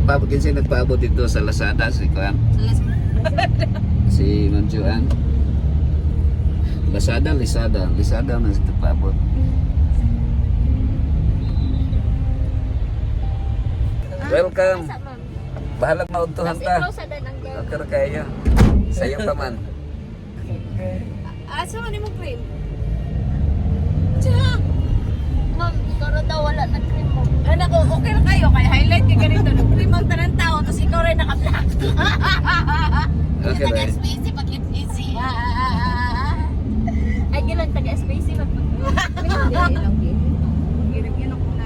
nagpaabot kasi nagpaabot dito sa Lazada si Kuan. Si Manjuan. Lazada man sa nagpaabot. Welcome. Bahalag maudtuhan ta. Okay ra kayo. Sayo pa man. Asa man mo cream? Tiya. Ma'am, ikaw na daw wala na cream mo. Anak ko, okay na kayo. Kaya highlight ka ganito. Cream ang tanang tao. Tapos ikaw rin naka-black. Okay na. Taga-spacey pag easy. Ay, gano'n taga-spacey pag Hirap-yan ako na.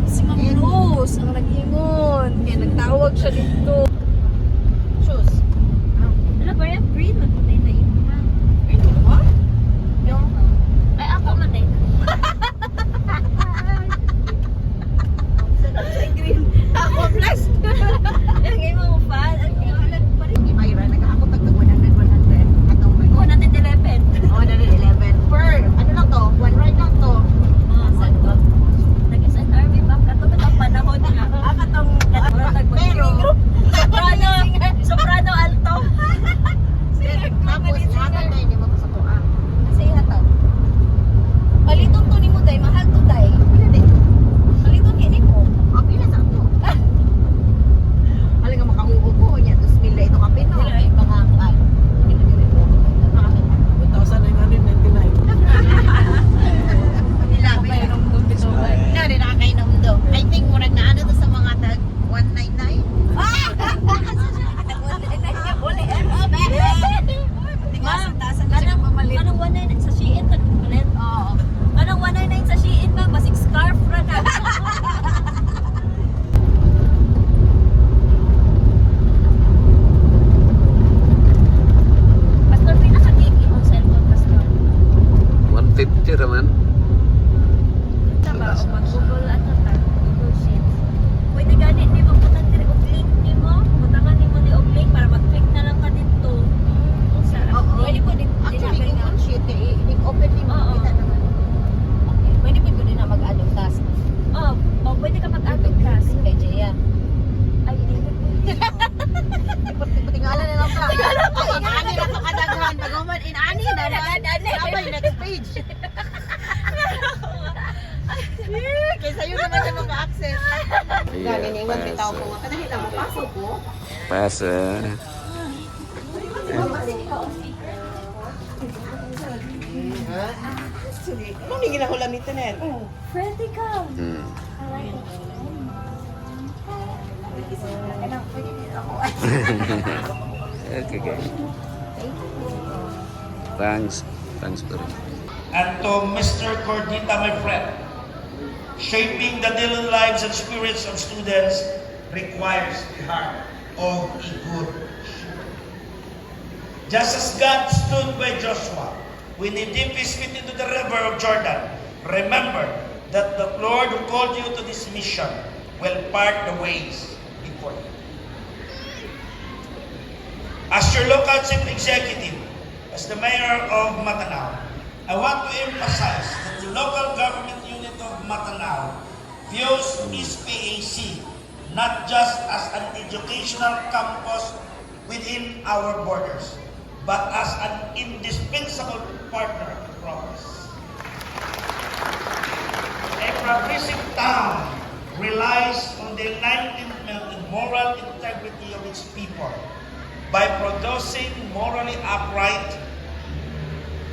Si Ma'am Rose ang nag-ingon. Kaya nagtawag siya dito. Shoes. Ano ba yan? Green. Magpatay na yun. Green mo? Yung... Ay, ako matay na. Green. Ako plus. Yung imo mo pa. Hindi Mayra, nag-ako tagtag 100. Atong 111. 111 per. Ano lang to? One ride lang to. Saan to? Nag-SNRB ba? Katong itong panahon nila. Katong Soprano alto. Tapos, hatag na hindi mo sa tuwa. Kasi hataw. Palitong to ni mo day, mahal to day. Pila din. Palitong kini mo. Pila sa to. Alam nga makahugo ko niya. Tapos pila ito kape no. Dili ay mga kan. Dili mo. 2,999. Nila, Mayroong dito. na rin nakakainom do. I think murag na ano to sa mga tag 199. Anong 199 sa Shein? Oo. Anong 199 sa Shein ba? Basig scarf ra na. Pastor, pinaka-gig imong cellphone, Pastor. 150 raman. Tama, o mag-Google ano ta, Google Sheets. Pwede gani, di ba putang diri og link ni mo? Butangan ni mo di og link para mag-click na lang ka dito. Pwede po din Actually, yung sheet kay i-open din mo. Oo. Kita naman. Pwede po din na mag-adong task. Oh, pwede ka mag-adong task. Kay Jaya. Ay, hindi ko Tingala na lang ka. Inaani na ito kadaghan. Pag-uman, inaani na lang. Sabay, next page. Kaysa yun naman siya mag-access. Gani, ningon bitaw ko nga. Kanahila mo, pasok ko. Pasa. Ano nang ginahulan nito na yan? Friendly ka. Hmm. Okay, guys. Thanks bro. And to Mr. Cordita, my friend, shaping the daily lives and spirits of students requires the heart of a good shepherd. Just as God stood by Joshua when he dipped his feet into the river of Jordan, remember that the Lord who called you to this mission will part the ways before you. As your local chief executive, as the mayor of Matanao, I want to emphasize that the local government unit of Matanao views East PAC not just as an educational campus within our borders, but as an indispensable partner in progress. A progressive town relies on the enlightenment and moral integrity of its people by producing morally upright,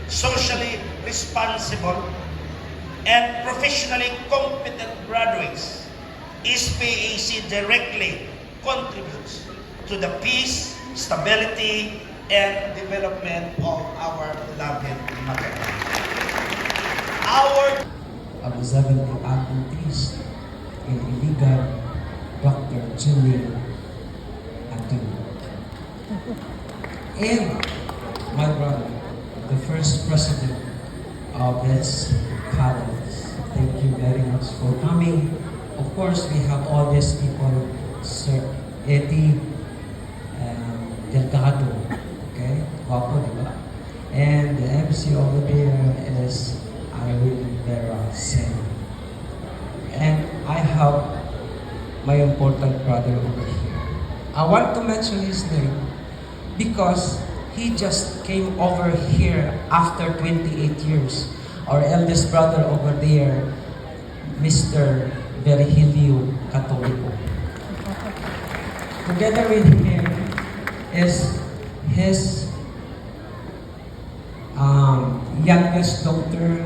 socially responsible, and professionally competent graduates. SPAC directly contributes to the peace, stability, and development of our beloved Matanao. Our Of the Seventh-day Adventist in Iligan, Dr. Julie Antonio. And my brother, the first president of this college. Thank you very much for coming. Of course, we have all these people, Sir Eddie Delgado, okay? Guapo, di ba? And the MC over there is Irene Vera Sen. And I have my important brother over here. I want to mention his name because he just came over here after 28 years. Our eldest brother over there, Mr. Virgilio Catolico. Together with him is his youngest daughter.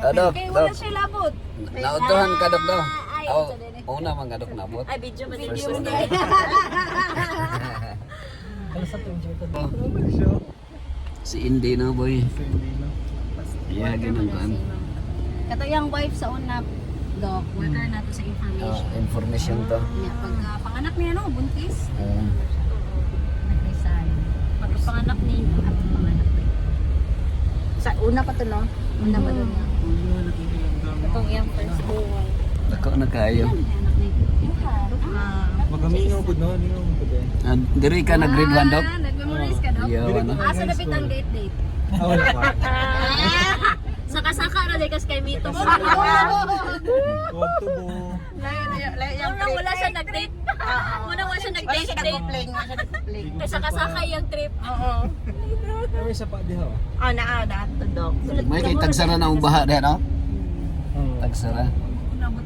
Dok, Kaya wala dok. siya labot. Nautuhan ka, dok, daw. Ay, Oh, ito din eh. una mga dok nabot. Ay, video man First video. one. Si Indy na, boy. Yeah, ganun ko. Kato yung wife sa una, Doc, worker na to sa information. Information to. Nya, pag panganak niya, no, buntis, Ah, nag-resign. Pag panganak niya, panganak niya. Sa una pa to, no? Una ba doon niya? Itong iyang first born. Dako na kayo. Anak niya. Magamingaw po no, ningaw po din. Diri ka na grade 1, dok? Nag-memorize ka, Doc? Iyo, ano? Asa na pitang date? Wala pa. Saka-saka na din kas kay Mito. Huwag tubo. Wala siya nag-date. Muna mo siya nag-date. Kasi saka-saka yung trip. Ay, sa pa diha. Oh, naa, to dog. May kay tagsara na ang baha din, no? Oo. Tagsara. Nabot